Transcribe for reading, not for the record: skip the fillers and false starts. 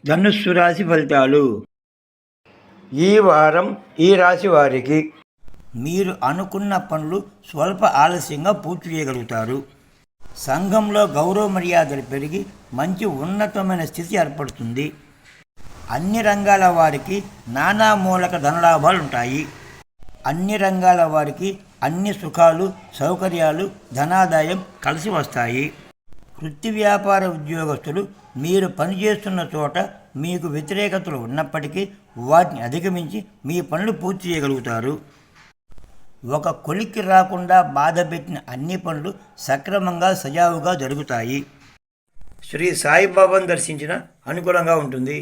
ధనుస్సు రాశి ఫలితాలు. ఈ వారం ఈ రాశి వారికి మీరు అనుకున్న పనులు స్వల్ప ఆలస్యంగా పూర్తి చేయగలుగుతారు. సంఘంలో గౌరవ మర్యాదలు పెరిగి మంచి ఉన్నతమైన స్థితి ఏర్పడుతుంది. అన్ని రంగాల వారికి నానా మూలక ధనలాభాలు ఉంటాయి. అన్ని రంగాల వారికి అన్ని సుఖాలు సౌకర్యాలు ధనాదాయం కలిసి వస్తాయి. వృత్తి వ్యాపార ఉద్యోగస్తులు మీరు పనిచేస్తున్న చోట మీకు వ్యతిరేకతలు ఉన్నప్పటికీ వాటిని అధిగమించి మీ పనులు పూర్తి చేయగలుగుతారు. ఒక కొలిక్కి రాకుండా బాధపెట్టిన అన్ని పనులు సక్రమంగా సజావుగా జరుగుతాయి. శ్రీ సాయిబాబాను దర్శించిన అనుకూలంగా ఉంటుంది.